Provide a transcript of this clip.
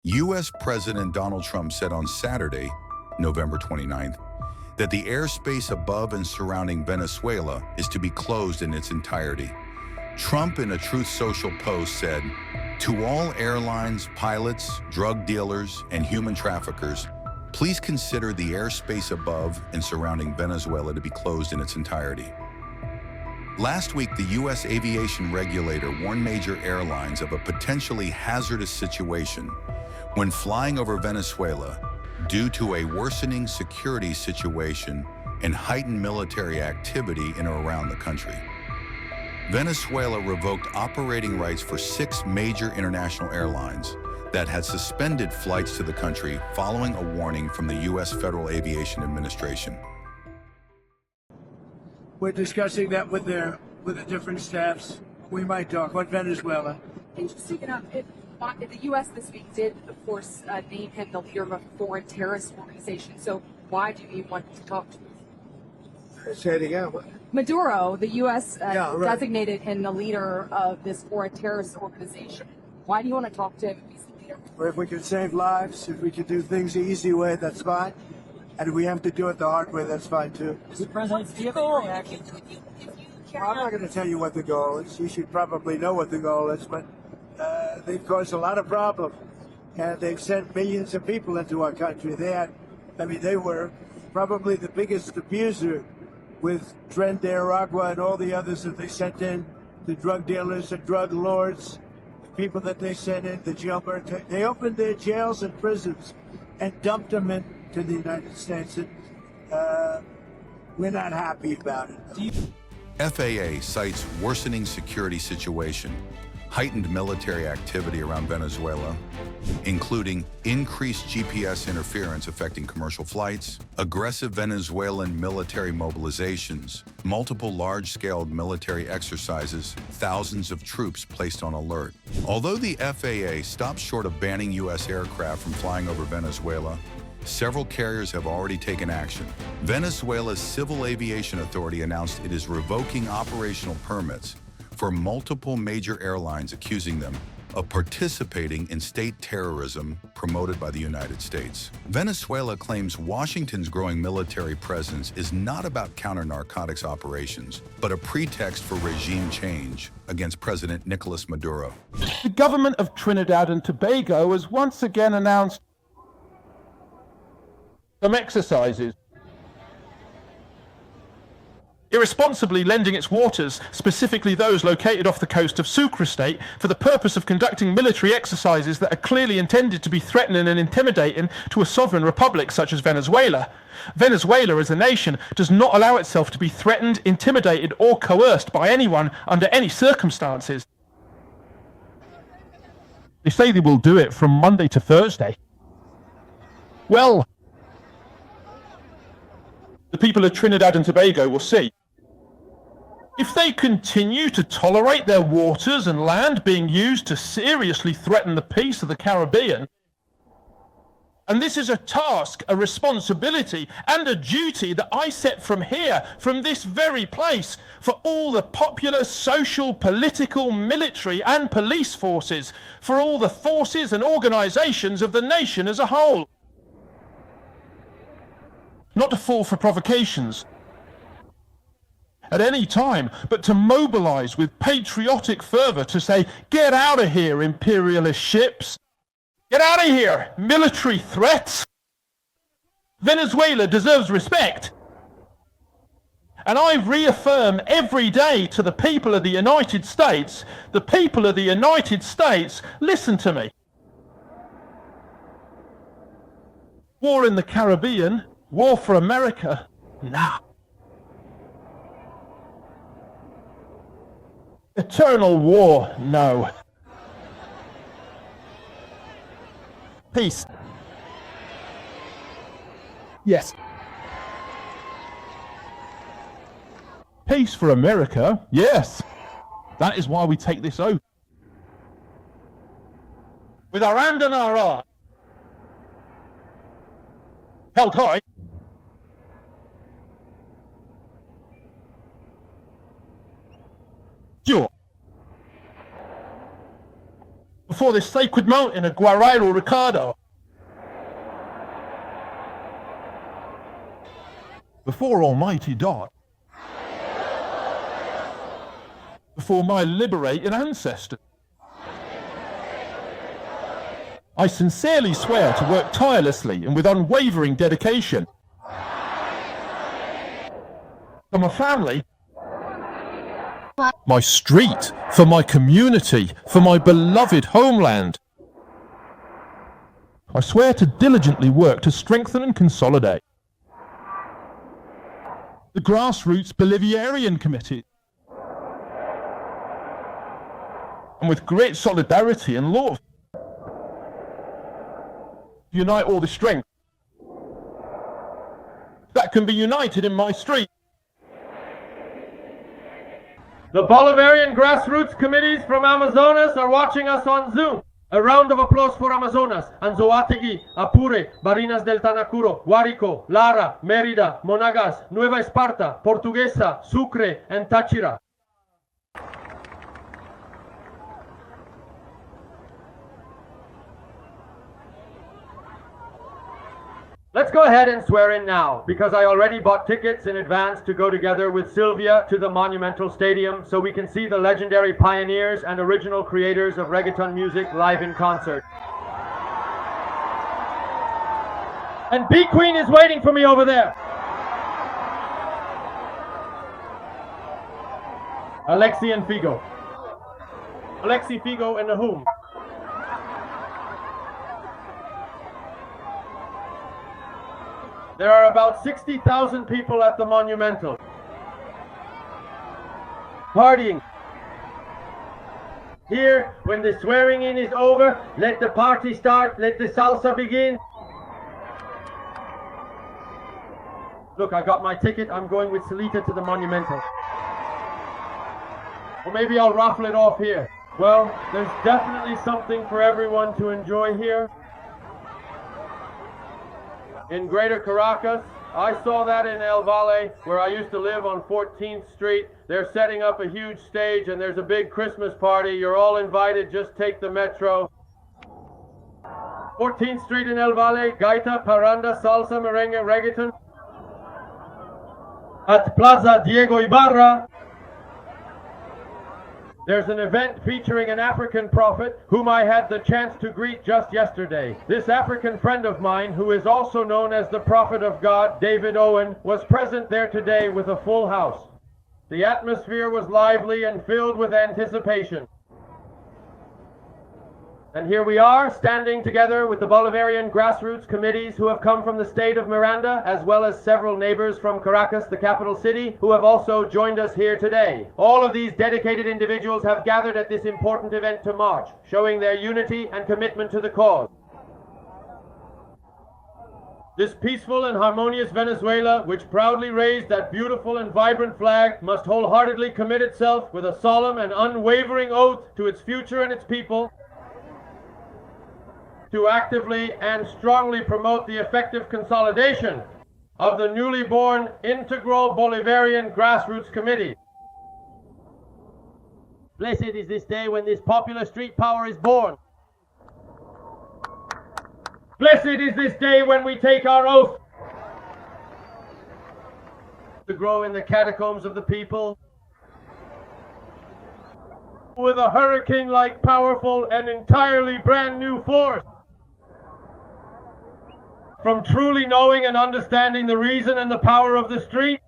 U.S. President Donald Trump said on Saturday, November 29th, that the airspace above and surrounding Venezuela is to be closed in its entirety. Trump, in a Truth Social post, said, "To all airlines, pilots, drug dealers, and human traffickers, please consider the airspace above and surrounding Venezuela to be closed in its entirety." Last week, the U.S. aviation regulator warned major airlines of a potentially hazardous situation when flying over Venezuela due to a worsening security situation and heightened military activity in or around the country. Venezuela revoked operating rights for 6 major international airlines that had suspended flights to the country following a warning from the U.S. Federal Aviation Administration. We're discussing that with the different staffs. We might talk about Venezuela. Interesting enough, the U.S. this week did, of course, name him the leader of a foreign terrorist organization. So why do you want to talk to him? Say it again. Maduro, the U.S. Yeah, right. designated him the leader of this foreign terrorist organization. Why do you want to talk to him if he's the leader? Or if we can save lives, if we can do things the easy way, that's fine. And if we have to do it the hard way, that's fine too. Mr. President, do you have any reaction? Well, I'm not going to tell you what the goal is. You should probably know what the goal is, but they've caused a lot of problems. And they've sent millions of people into our country. They were probably the biggest abuser with Tren de Aragua and all the others that they sent in, the drug dealers, the drug lords, the people that they sent in, the jailbirds. They opened their jails and prisons and dumped them into the United States. And we're not happy about it. FAA cites worsening security situation, heightened military activity around Venezuela, including increased GPS interference affecting commercial flights, aggressive Venezuelan military mobilizations, multiple large-scale military exercises, thousands of troops placed on alert. Although the FAA stopped short of banning U.S. aircraft from flying over Venezuela, several carriers have already taken action. Venezuela's Civil Aviation Authority announced it is revoking operational permits for multiple major airlines, accusing them of participating in state terrorism promoted by the United States. Venezuela claims Washington's growing military presence is not about counter-narcotics operations, but a pretext for regime change against President Nicolas Maduro. The government of Trinidad and Tobago has once again announced some exercises, irresponsibly lending its waters, specifically those located off the coast of Sucre State, for the purpose of conducting military exercises that are clearly intended to be threatening and intimidating to a sovereign republic such as Venezuela. Venezuela as a nation does not allow itself to be threatened, intimidated or coerced by anyone under any circumstances. They say they will do it from Monday to Thursday. Well, the people of Trinidad and Tobago will see. If they continue to tolerate their waters and land being used to seriously threaten the peace of the Caribbean, and this is a task, a responsibility, and a duty that I set from here, from this very place, for all the popular, social, political, military, and police forces, for all the forces and organizations of the nation as a whole. Not to fall for provocations at any time, but to mobilize with patriotic fervor to say, get out of here, imperialist ships. Get out of here, military threats. Venezuela deserves respect. And I reaffirm every day to the people of the United States, listen to me. War in the Caribbean, war for America, nah. Eternal war, no. Peace. Yes. Peace for America, yes. That is why we take this oath. With our hand on our heart, held high, sure. before this sacred mountain of Guerrero Ricardo. Before Almighty God. Before my liberated ancestors. I sincerely swear to work tirelessly and with unwavering dedication for my family, my street, for my community, for my beloved homeland. I swear to diligently work to strengthen and consolidate the Grassroots Bolivarian Committee, and with great solidarity and love, unite all the strength that can be united in my street. The Bolivarian Grassroots Committees from Amazonas are watching us on Zoom. A round of applause for Amazonas, Anzoátegui, Apure, Barinas del Tanacuro, Guárico, Lara, Mérida, Monagas, Nueva Esparta, Portuguesa, Sucre, and Táchira. Let's go ahead and swear in now, because I already bought tickets in advance to go together with Sylvia to the Monumental Stadium so we can see the legendary pioneers and original creators of reggaeton music live in concert. And B Queen is waiting for me over there. Alexi and Figo. Alexi, Figo, and Nahum. There are about 60,000 people at the Monumental. Partying. Here, when the swearing in is over, let the party start, let the salsa begin. Look, I got my ticket, I'm going with Salita to the Monumental. Or maybe I'll raffle it off here. Well, there's definitely something for everyone to enjoy here. In Greater Caracas, I saw that in El Valle, where I used to live on 14th Street. They're setting up a huge stage and there's a big Christmas party. You're all invited, just take the metro. 14th Street in El Valle, gaita, parranda, salsa, merengue, reggaeton. At Plaza Diego Ibarra, there's an event featuring an African prophet whom I had the chance to greet just yesterday. This African friend of mine, who is also known as the Prophet of God, David Owen, was present there today with a full house. The atmosphere was lively and filled with anticipation. And here we are, standing together with the Bolivarian Grassroots Committees who have come from the state of Miranda, as well as several neighbors from Caracas, the capital city, who have also joined us here today. All of these dedicated individuals have gathered at this important event to march, showing their unity and commitment to the cause. This peaceful and harmonious Venezuela, which proudly raised that beautiful and vibrant flag, must wholeheartedly commit itself with a solemn and unwavering oath to its future and its people, to actively and strongly promote the effective consolidation of the newly born integral Bolivarian Grassroots Committee. Blessed is this day when this popular street power is born. Blessed is this day when we take our oath to grow in the catacombs of the people with a hurricane-like powerful and entirely brand new force. From truly knowing and understanding the reason and the power of the street,